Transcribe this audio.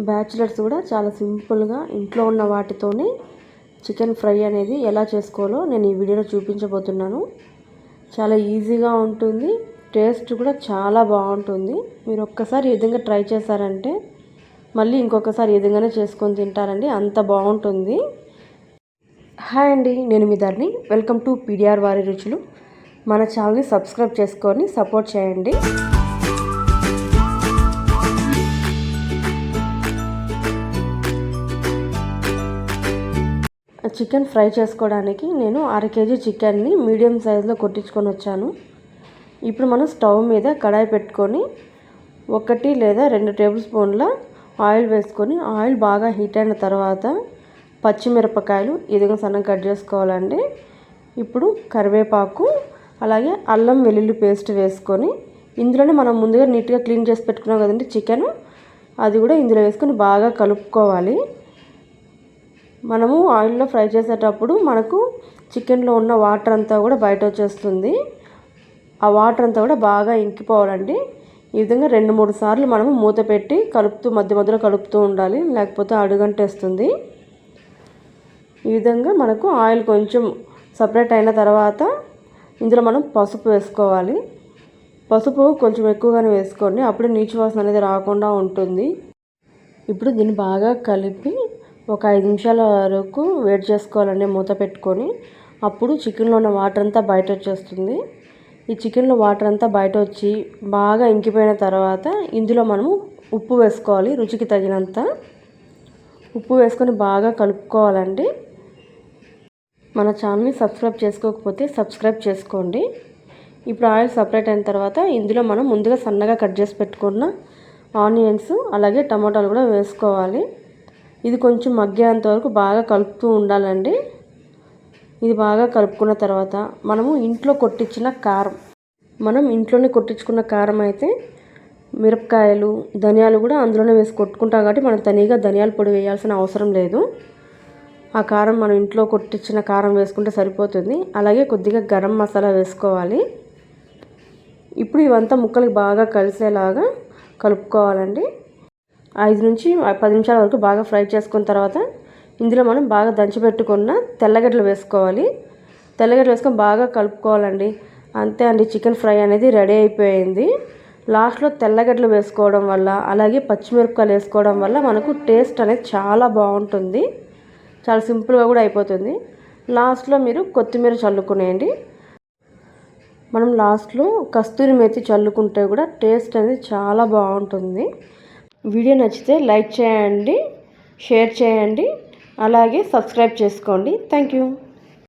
Bachelors కూడా చాలా సింపుల్గా ఇంట్లో ఉన్న వాటితోనే చికెన్ ఫ్రై అనేది ఎలా చేసుకోవాలో నేను ఈ వీడియోలో చూపించబోతున్నాను. చాలా ఈజీగా ఉంటుంది, టేస్ట్ కూడా చాలా బాగుంటుంది. మీరు ఒక్కసారి ఈ విధంగా ట్రై చేశారంటే మళ్ళీ ఇంకొకసారి ఈ విధంగానే చేసుకొని తింటారండి, అంత బాగుంటుంది. హాయ్ అండి, నేను మీ ధరణి. వెల్కమ్ టు పీడిఆర్ వారి రుచులు. మన ఛానల్ని సబ్స్క్రైబ్ చేసుకొని సపోర్ట్ చేయండి. చికెన్ ఫ్రై చేసుకోవడానికి నేను 1/2 kg చికెన్ని మీడియం సైజులో కొట్టించుకొని వచ్చాను. ఇప్పుడు మనం స్టవ్ మీద కడాయి పెట్టుకొని 1 లేదా 2 టేబుల్ స్పూన్ల ఆయిల్ వేసుకొని ఆయిల్ బాగా హీట్ అయిన తర్వాత పచ్చిమిరపకాయలు ఈ విధంగా సన్నగా కట్ చేసుకోవాలండి. ఇప్పుడు కరివేపాకు అలాగే అల్లం వెల్లుల్లి పేస్ట్ వేసుకొని ఇందులోనే మనం ముందుగా నీట్గా క్లీన్ చేసి పెట్టుకున్నాం కదండి చికెన్, అది కూడా ఇందులో వేసుకొని బాగా కలుపుకోవాలి. మనము ఆయిల్లో ఫ్రై చేసేటప్పుడు మనకు చికెన్లో ఉన్న వాటర్ అంతా కూడా బయట వచ్చేస్తుంది. ఆ వాటర్ అంతా కూడా బాగా ఇంకిపోవాలండి. ఈ విధంగా 2-3 సార్లు మనము మూత పెట్టి కలుపుతూ మధ్య మధ్యలో కలుపుతూ ఉండాలి, లేకపోతే అడుగంటేస్తుంది. ఈ విధంగా మనకు ఆయిల్ కొంచెం సపరేట్ అయిన తర్వాత ఇందులో మనం పసుపు వేసుకోవాలి. పసుపు కొంచెం ఎక్కువగానే వేసుకోండి, అప్పుడు నీచు వాసన అనేది రాకుండా ఉంటుంది. ఇప్పుడు దీన్ని బాగా కలిపి ఒక 5 నిమిషాల వరకు వేడి చేసుకోవాలండి మూత పెట్టుకొని. అప్పుడు చికెన్లో ఉన్న వాటర్ అంతా బయట వచ్చేస్తుంది. ఈ చికెన్లో వాటర్ అంతా బయట వచ్చి బాగా ఇంకిపోయిన తర్వాత ఇందులో మనము ఉప్పు వేసుకోవాలి, రుచికి తగినంత ఉప్పు వేసుకొని బాగా కలుపుకోవాలండి. మన ఛానల్ని సబ్స్క్రైబ్ చేసుకోకపోతే సబ్స్క్రైబ్ చేసుకోండి. ఇప్పుడు ఆయిల్ సపరేట్ అయిన తర్వాత ఇందులో మనం ముందుగా సన్నగా కట్ చేసి పెట్టుకున్న ఆనియన్స్ అలాగే టమాటాలు కూడా వేసుకోవాలి. ఇది కొంచెం మగ్గేంత వరకు బాగా కలుపుతూ ఉండాలండి. ఇది బాగా కలుపుకున్న తర్వాత మనము ఇంట్లో కొట్టించిన కారం, మనం ఇంట్లోనే కొట్టించుకున్న కారం అయితే మిరపకాయలు ధనియాలు కూడా అందులోనే వేసి కొట్టుకుంటాం కాబట్టి మనం తనిగా ధనియాల పొడి వేయాల్సిన అవసరం లేదు. ఆ కారం మనం ఇంట్లో కొట్టించిన కారం వేసుకుంటే సరిపోతుంది. అలాగే కొద్దిగా గరం మసాలా వేసుకోవాలి. ఇప్పుడు ఇవంతా ముక్కలకి బాగా కలిసేలాగా కలుపుకోవాలండి. 5 నుంచి 10 నిమిషాల వరకు బాగా ఫ్రై చేసుకున్న తర్వాత ఇందులో మనం బాగా దంచిపెట్టుకున్న తెల్లగడ్డలు వేసుకోవాలి. తెల్లగడ్డలు వేసుకొని బాగా కలుపుకోవాలండి. అంతే అండి, చికెన్ ఫ్రై అనేది రెడీ అయిపోయింది. లాస్ట్లో తెల్లగడ్డలు వేసుకోవడం వల్ల అలాగే పచ్చిమిరపకాయలు వేసుకోవడం వల్ల మనకు టేస్ట్ అనేది చాలా బాగుంటుంది. చాలా సింపుల్గా కూడా అయిపోతుంది. లాస్ట్లో మీరు కొత్తిమీర చల్లుకునేయండి. మనం లాస్ట్లో కస్తూరి మేతి చల్లుకుంటే కూడా టేస్ట్ అనేది చాలా బాగుంటుంది. వీడియో నచ్చితే లైక్ చేయండి, షేర్ చేయండి, అలాగే సబ్స్క్రైబ్ చేసుకోండి. Thank you.